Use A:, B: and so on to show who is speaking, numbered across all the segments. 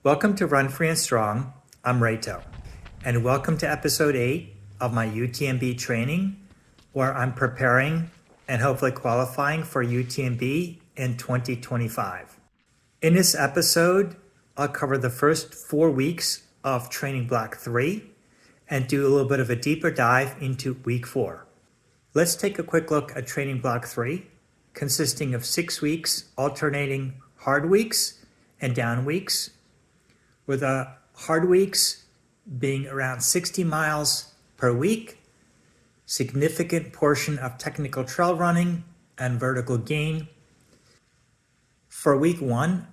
A: Welcome to Run Free and Strong. I'm Reito, and welcome to episode 8 of my UTMB training, where I'm preparing and hopefully qualifying for UTMB in 2025. In this episode, I'll cover the first 4 weeks of training block 3 and do a little bit of a deeper dive into week 4. Let's take a quick look at training block 3, consisting of 6 weeks alternating hard weeks and down weeks, with the hard weeks being around 60 miles per week, significant portion of technical trail running and vertical gain. For week 1,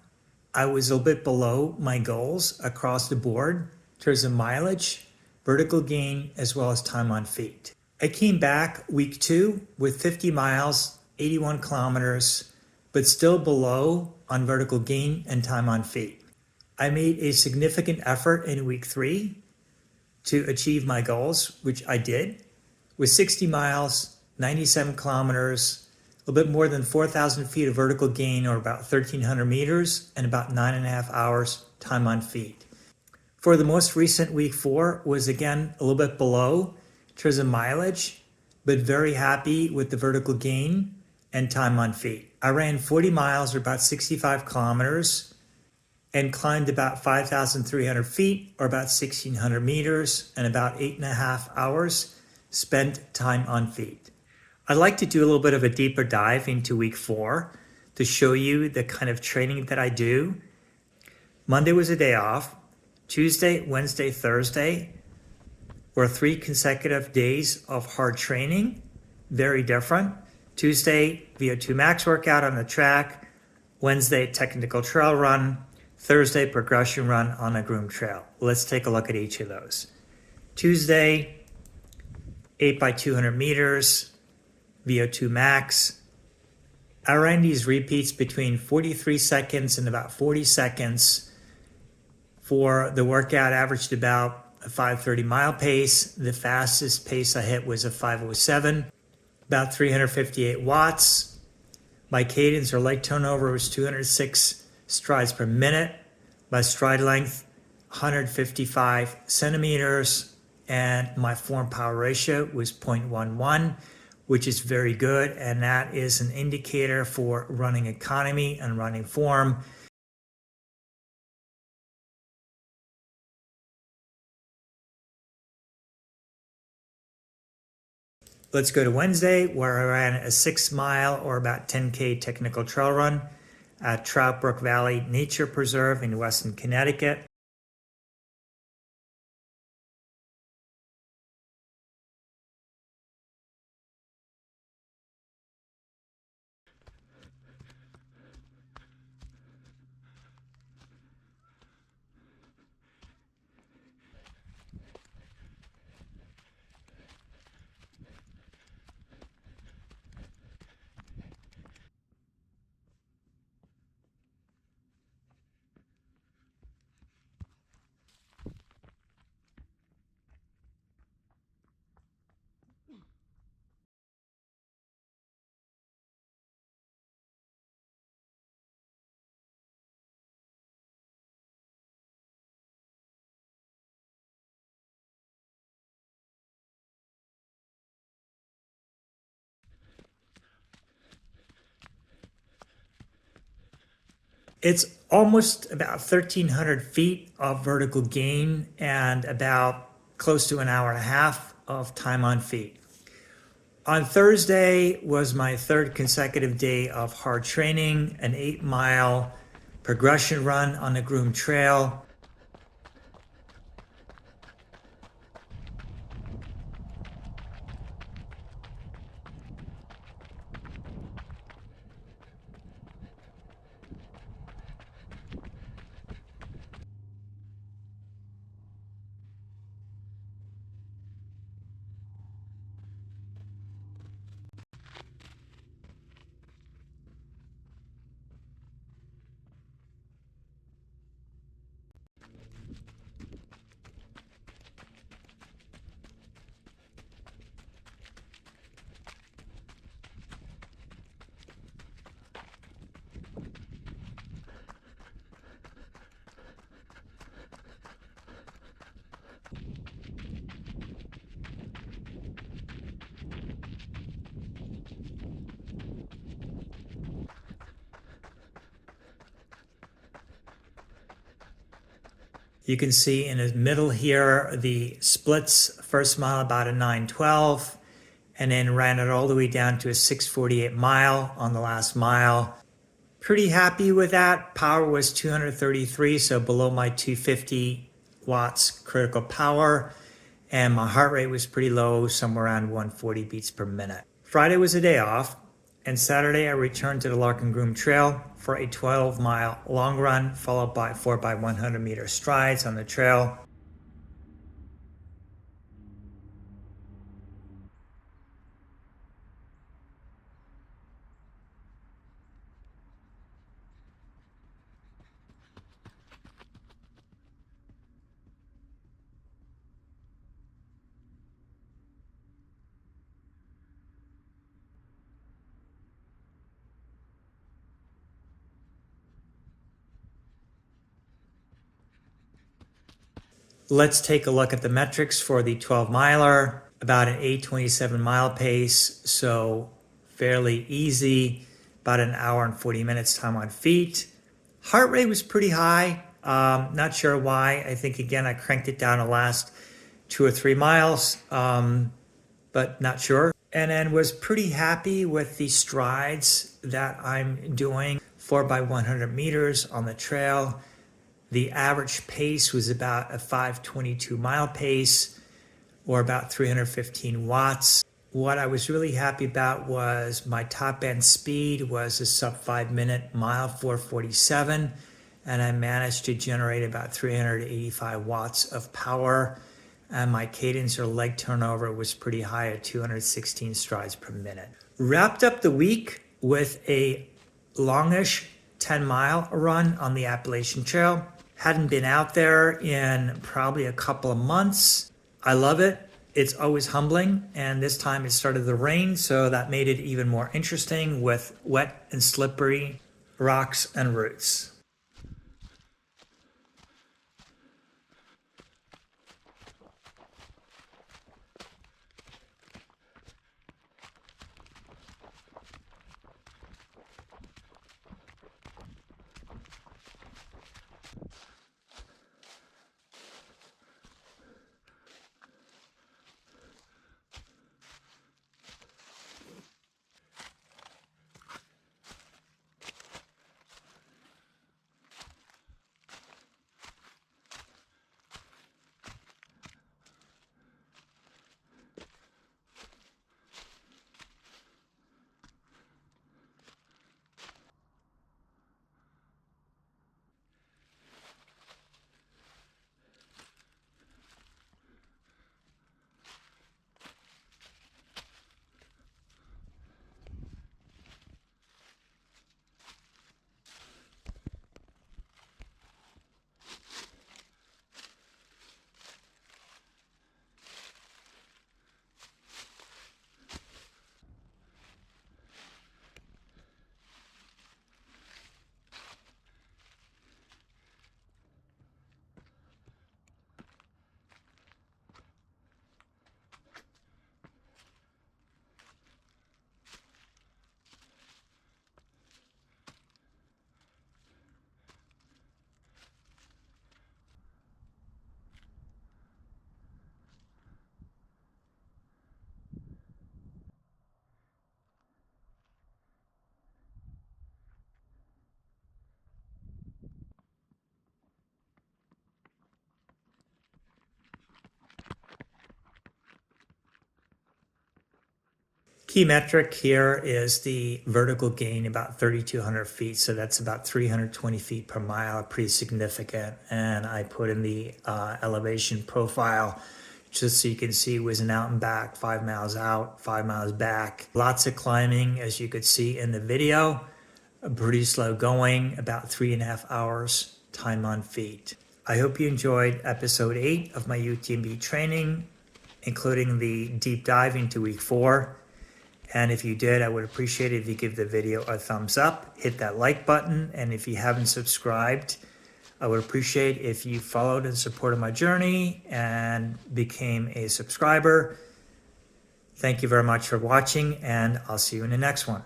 A: I was a little bit below my goals across the board in terms of mileage, vertical gain, as well as time on feet. I came back week 2 with 50 miles, 81 kilometers, but still below on vertical gain and time on feet. I made a significant effort in week 3 to achieve my goals, which I did, with 60 miles, 97 kilometers, a little bit more than 4,000 feet of vertical gain, or about 1,300 meters, and about 9.5 hours time on feet. For the most recent week 4 was again a little bit below in terms of mileage, but very happy with the vertical gain and time on feet. I ran 40 miles, or about 65 kilometers, and climbed about 5,300 feet, or about 1,600 meters, and about 8.5 hours spent time on feet. I'd like to do a little bit of a deeper dive into week 4 to show you the kind of training that I do. Monday was a day off. Tuesday, Wednesday, Thursday were 3 consecutive days of hard training, very different. Tuesday, VO2 max workout on the track. Wednesday, technical trail run. Thursday, progression run on a groomed trail. Let's take a look at each of those. Tuesday, 8 by 200 meters, VO2 max. I ran these repeats between 43 seconds and about 40 seconds. For the workout, averaged about a 5:30 mile pace. The fastest pace I hit was a 5:07, about 358 watts. My cadence or leg turnover was 206 strides per minute. My stride length, 155 centimeters, and my form power ratio was 0.11, which is very good, and that is an indicator for running economy and running form. Let's go to Wednesday, where I ran a 6 mile or about 10K technical trail run at Trout Brook Valley Nature Preserve in Weston, Connecticut. It's almost about 1,300 feet of vertical gain and about close to an hour and a half of time on feet. On Thursday was my 3rd consecutive day of hard training, an 8-mile progression run on the groomed trail. You can see in the middle here, the splits, first mile about a 9:12, and then ran it all the way down to a 6:48 mile on the last mile. Pretty happy with that. Power was 233, so below my 250 watts critical power. And my heart rate was pretty low, somewhere around 140 beats per minute. Friday was a day off, and Saturday I returned to the Larkin Groomed Trail for a 12-mile long run, followed by 4x100 meter strides on the trail. Let's take a look at the metrics for the 12 miler. About an 8:27 mile pace, so fairly easy. About an hour and 40 minutes time on feet. Heart rate was pretty high. Not sure why. I think again I cranked it down the last 2 or 3 miles, but not sure. And then was pretty happy with the strides that I'm doing. 4x100 meters on the trail. The average pace was about a 5:22 mile pace, or about 315 watts. What I was really happy about was my top end speed was a sub 5 minute mile 4:47, and I managed to generate about 385 watts of power. And my cadence or leg turnover was pretty high at 216 strides per minute. Wrapped up the week with a longish 10-mile run on the Appalachian Trail. Hadn't been out there in probably a couple of months. I love it. It's always humbling, and this time it started to rain, so that made it even more interesting with wet and slippery rocks and roots. Key metric here is the vertical gain, about 3,200 feet. So that's about 320 feet per mile, pretty significant. And I put in the elevation profile just so you can see it was an out and back, 5 miles out, 5 miles back. Lots of climbing, as you could see in the video. Pretty slow going, about 3.5 hours time on feet. I hope you enjoyed episode 8 of my UTMB training, including the deep dive into week 4. And if you did, I would appreciate it if you give the video a thumbs up, hit that like button, and if you haven't subscribed, I would appreciate if you followed and supported my journey and became a subscriber. Thank you very much for watching, and I'll see you in the next one.